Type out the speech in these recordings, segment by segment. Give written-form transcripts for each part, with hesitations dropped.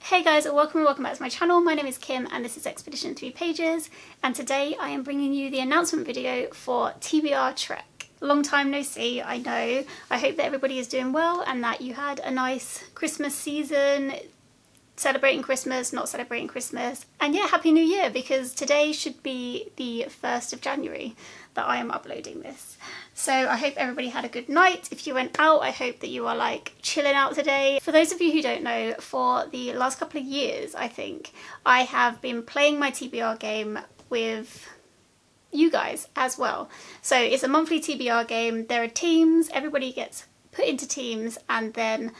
Hey guys, welcome back to my channel. My name is Kim and this is Expedition 3 Pages, and today I am bringing you the announcement video for TBR Trek. Long time no see, I know. I hope that everybody is doing well and that you had a nice Christmas season, celebrating Christmas, not celebrating Christmas. And yeah, Happy New Year, because today should be the 1st of January that I am uploading this. So I hope everybody had a good night. If you went out, I hope that you are like chilling out today. For those of you who don't know, for the last couple of years, I think, I have been playing my TBR game with you guys as well. So it's a monthly TBR game. There are teams, everybody gets put into teams and then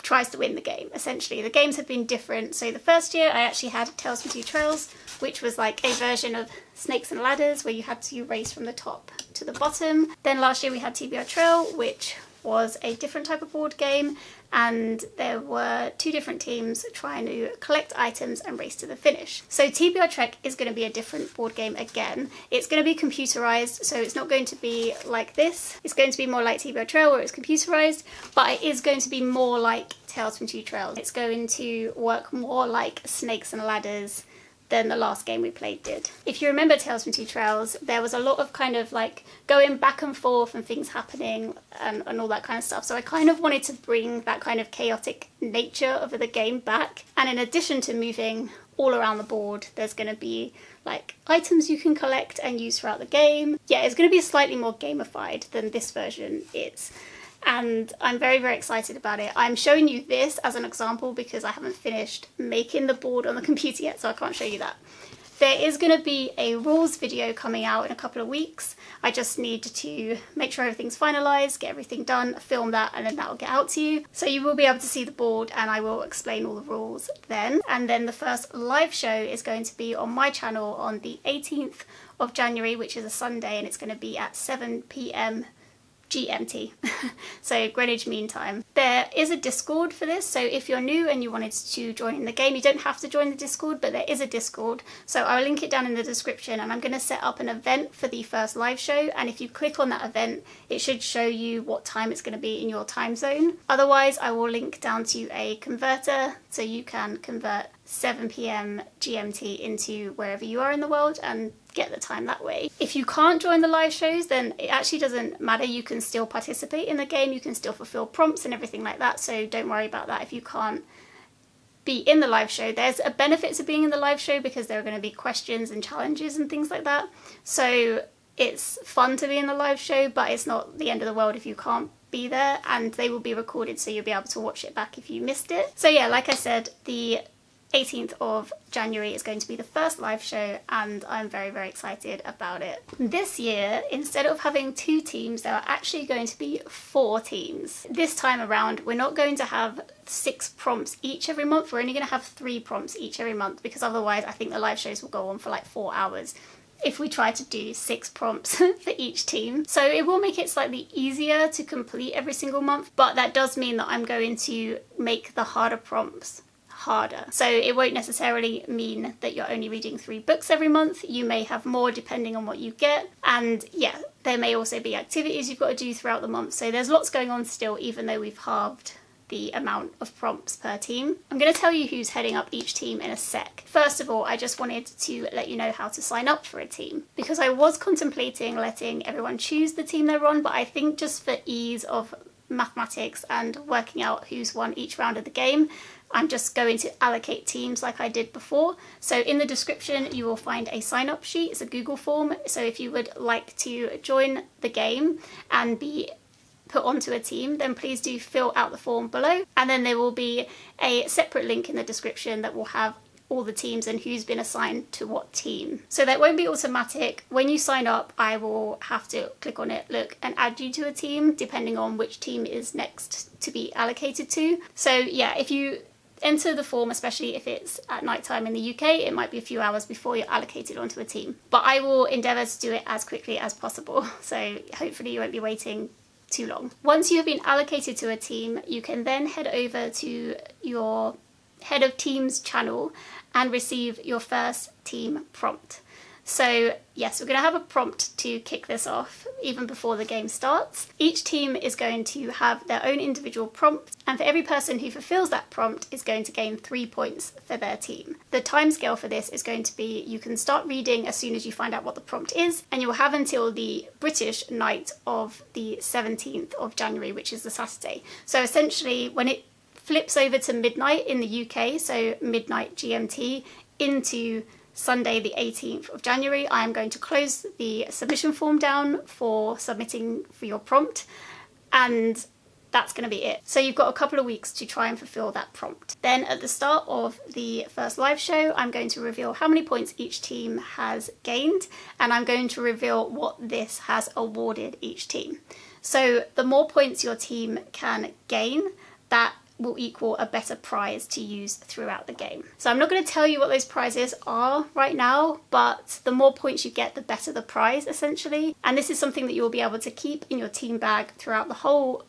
tries to win the game, essentially. The games have been different. So the first year I actually had Tales from Two Trails, which was like a version of Snakes and Ladders where you had to race from the top to the bottom. Then last year we had TBR Trail, which was a different type of board game, and there were two different teams trying to collect items and race to the finish. So TBR Trek is going to be a different board game again. It's going to be computerized, so it's not going to be like this. It's going to be more like TBR Trail where it's computerized, but it is going to be more like Tales from Two Trails. It's going to work more like Snakes and Ladders than the last game we played did. If you remember Tales from Two Trails, there was a lot of kind of like going back and forth and things happening and all that kind of stuff. So I kind of wanted to bring that kind of chaotic nature of the game back. And in addition to moving all around the board, there's going to be like items you can collect and use throughout the game. Yeah, it's going to be slightly more gamified than this version is. And I'm very, very excited about it. I'm showing you this as an example because I haven't finished making the board on the computer yet, so I can't show you that. There is going to be a rules video coming out in a couple of weeks. I just need to make sure everything's finalised, get everything done, film that, and then that will get out to you. So you will be able to see the board and I will explain all the rules then. And then the first live show is going to be on my channel on the 18th of January, which is a Sunday, and it's going to be at 7 PM GMT, so Greenwich Mean Time. There is a Discord for this, so if you're new and you wanted to join the game, you don't have to join the Discord, but there is a Discord. So I'll link it down in the description, and I'm going to set up an event for the first live show, and if you click on that event, it should show you what time it's going to be in your time zone. Otherwise, I will link down to a converter, so you can convert 7 PM GMT into wherever you are in the world and get the time that way. If you can't join the live shows, then it actually doesn't matter. You can still participate in the game, you can still fulfill prompts and everything like that, so don't worry about that if you can't be in the live show. There's a benefit to being in the live show because there are going to be questions and challenges and things like that, so it's fun to be in the live show, but it's not the end of the world if you can't be there, and they will be recorded so you'll be able to watch it back if you missed it. So yeah, like I said, the 18th of January is going to be the first live show, and I'm very, very excited about it. This year, instead of having 2 teams, there are actually going to be 4 teams. This time around, we're not going to have 6 prompts each every month. We're only going to have 3 prompts each every month, because otherwise I think the live shows will go on for like 4 hours if we try to do 6 prompts for each team. So it will make it slightly easier to complete every single month, but that does mean that I'm going to make the harder prompts harder. So it won't necessarily mean that you're only reading 3 books every month. You may have more depending on what you get. And yeah, there may also be activities you've got to do throughout the month. So there's lots going on still, even though we've halved the amount of prompts per team. I'm going to tell you who's heading up each team in a sec. First of all, I just wanted to let you know how to sign up for a team, because I was contemplating letting everyone choose the team they're on, but I think just for ease of mathematics and working out who's won each round of the game, I'm just going to allocate teams like I did before. So in the description you will find a sign up sheet. It's a Google form, so if you would like to join the game and be put onto a team, then please do fill out the form below, and then there will be a separate link in the description that will have all the teams and who's been assigned to what team. So that won't be automatic. When you sign up, I will have to click on it, look, and add you to a team depending on which team is next to be allocated to. So yeah, if you enter the form, especially if it's at night time in the UK, it might be a few hours before you're allocated onto a team. But I will endeavour to do it as quickly as possible, so hopefully you won't be waiting too long. Once you have been allocated to a team, you can then head over to your Head of Teams channel and receive your first team prompt. So yes, we're going to have a prompt to kick this off even before the game starts. Each team is going to have their own individual prompt, and for every person who fulfills that prompt is going to gain 3 points for their team. The timescale for this is going to be, you can start reading as soon as you find out what the prompt is, and you'll have until the British night of the 17th of January, which is the Saturday. So essentially, when it flips over to midnight in the UK, so midnight GMT, into Sunday the 18th of January, I am going to close the submission form down for submitting for your prompt, and that's going to be it. So you've got a couple of weeks to try and fulfill that prompt. Then at the start of the first live show, I'm going to reveal how many points each team has gained, and I'm going to reveal what this has awarded each team. So the more points your team can gain, that will equal a better prize to use throughout the game. So I'm not going to tell you what those prizes are right now, but the more points you get, the better the prize, essentially. And this is something that you'll be able to keep in your team bag throughout the whole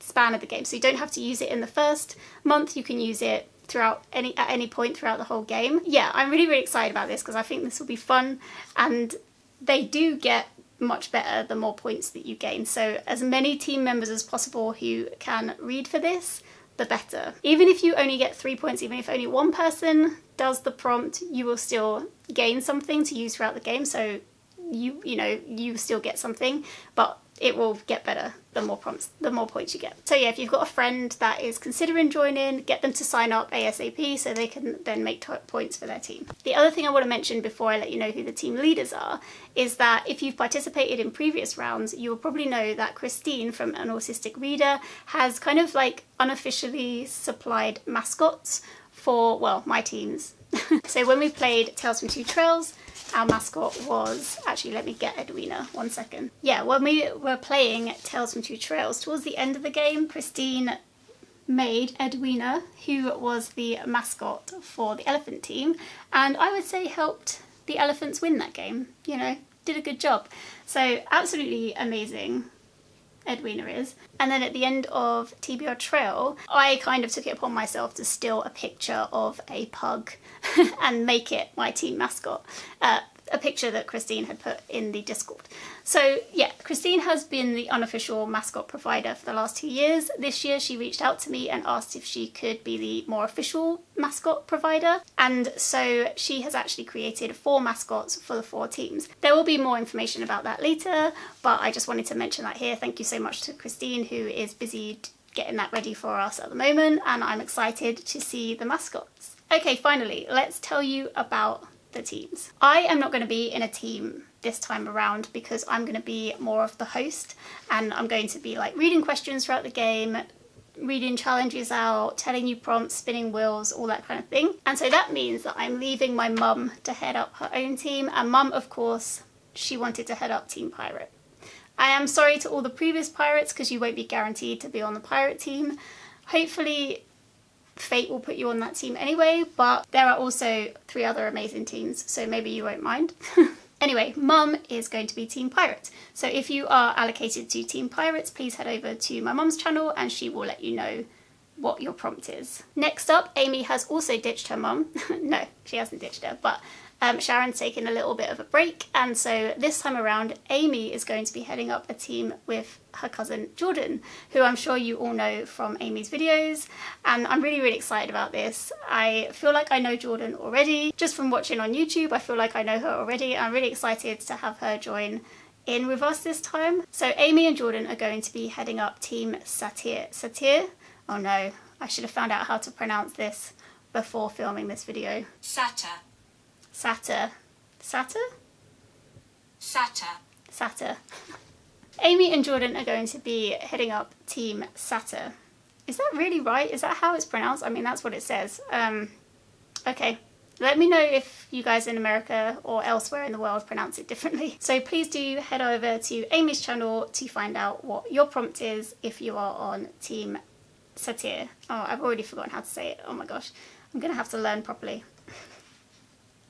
span of the game. So you don't have to use it in the first month, you can use it throughout at any point throughout the whole game. Yeah, I'm really excited about this because I think this will be fun, and they do get much better the more points that you gain. So as many team members as possible who can read for this, the better. Even if you only get 3 points, even if only one person does the prompt, you will still gain something to use throughout the game. So you still get something, but it will get better the more prompts, the more points you get. So yeah, if you've got a friend that is considering joining, get them to sign up ASAP so they can then make points for their team. The other thing I want to mention before I let you know who the team leaders are is that if you've participated in previous rounds, you will probably know that Christine from An Autistic Reader has kind of like unofficially supplied mascots for, well, my teams. So when we played Tales from Two Trails, our mascot was, actually let me get Edwina, 1 second. Yeah, when we were playing Tales from Two Trails, towards the end of the game, Christine made Edwina, who was the mascot for the elephant team, and I would say helped the elephants win that game, you know, did a good job. So absolutely amazing Edwina is. And then at the end of TBR Trail, I kind of took it upon myself to steal a picture of a pug and make it my team mascot. A picture that Christine had put in the Discord. So yeah, Christine has been the unofficial mascot provider for the last 2 years. This year she reached out to me and asked if she could be the more official mascot provider. And so she has actually created 4 mascots for the 4 teams. There will be more information about that later, but I just wanted to mention that here. Thank you so much to Christine, who is busy getting that ready for us at the moment, and I'm excited to see the mascots. Okay, finally, let's tell you about the teams. I am not going to be in a team this time around because I'm going to be more of the host, and I'm going to be like reading questions throughout the game, reading challenges out, telling you prompts, spinning wheels, all that kind of thing. And so that means that I'm leaving my mum to head up her own team, and mum, of course, she wanted to head up Team Pirate. I am sorry to all the previous pirates because you won't be guaranteed to be on the pirate team. Hopefully fate will put you on that team anyway, but there are also 3 other amazing teams, so maybe you won't mind. Anyway, mum is going to be Team Pirate. So if you are allocated to Team Pirates, please head over to my mum's channel and she will let you know what your prompt is. Next up, Amy has also ditched her mum. No, she hasn't ditched her, but Sharon's taken a little bit of a break, and so this time around Amy is going to be heading up a team with her cousin Jordan, who I'm sure you all know from Amy's videos, and I'm really excited about this. I feel like I know Jordan already, just from watching on YouTube. I feel like I know her already. I'm really excited to have her join in with us this time. So Amy and Jordan are going to be heading up Team Satyr. Satyr? Oh no, I should have found out how to pronounce this before filming this video. Satyr. Satyr. Satyr? Satyr. Satyr. Amy and Jordan are going to be heading up Team Satyr. Is that really right? Is that how it's pronounced? I mean, that's what it says. Okay. Let me know if you guys in America or elsewhere in the world pronounce it differently. So please do head over to Amy's channel to find out what your prompt is if you are on Team Satyr. Oh, I've already forgotten how to say it. Oh my gosh. I'm going to have to learn properly.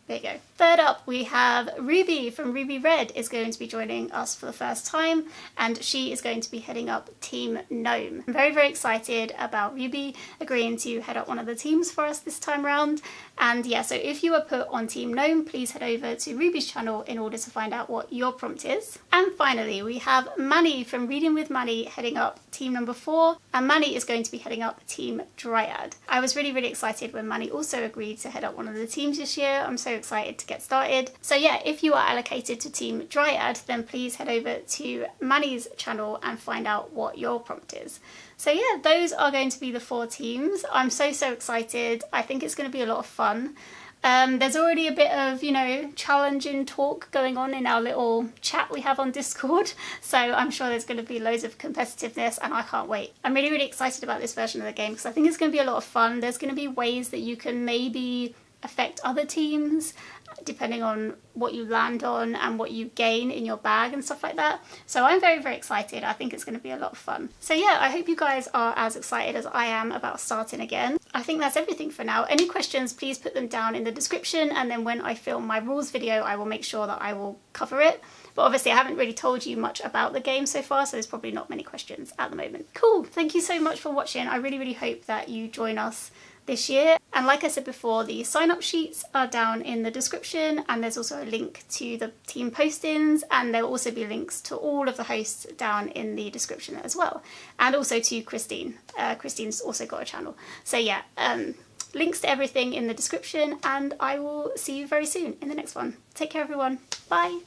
There you go. Third up, we have Ruby from Ruby Red is going to be joining us for the first time, and she is going to be heading up Team Gnome. I'm very, very excited about Ruby agreeing to head up one of the teams for us this time round. And yeah, so if you are put on Team Gnome, please head over to Ruby's channel in order to find out what your prompt is. And finally, we have Manny from Reading with Manny heading up team number 4, and Manny is going to be heading up Team Dryad. I was really, really excited when Manny also agreed to head up one of the teams this year. I'm so excited to get started. So yeah, if you are allocated to Team Dryad, then please head over to Manny's channel and find out what your prompt is. So yeah, those are going to be the 4 teams. I'm so excited. I think it's going to be a lot of fun. There's already a bit of, you know, challenging talk going on in our little chat we have on Discord, so I'm sure there's going to be loads of competitiveness, and I can't wait. I'm really, really excited about this version of the game because I think it's going to be a lot of fun. There's going to be ways that you can maybe affect other teams depending on what you land on and what you gain in your bag and stuff like that. So I'm very, very excited. I think it's going to be a lot of fun. So yeah, I hope you guys are as excited as I am about starting again. I think that's everything for now. Any questions, please put them down in the description, and then when I film my rules video, I will make sure that I will cover it. But obviously I haven't really told you much about the game so far, so there's probably not many questions at the moment. Cool, thank you so much for watching. I really, really hope that you join us this year. And like I said before, the sign-up sheets are down in the description, and there's also a link to the team postings, and there will also be links to all of the hosts down in the description as well, and also to Christine. Christine's also got a channel. So yeah, links to everything in the description, and I will see you very soon in the next one. Take care everyone, bye!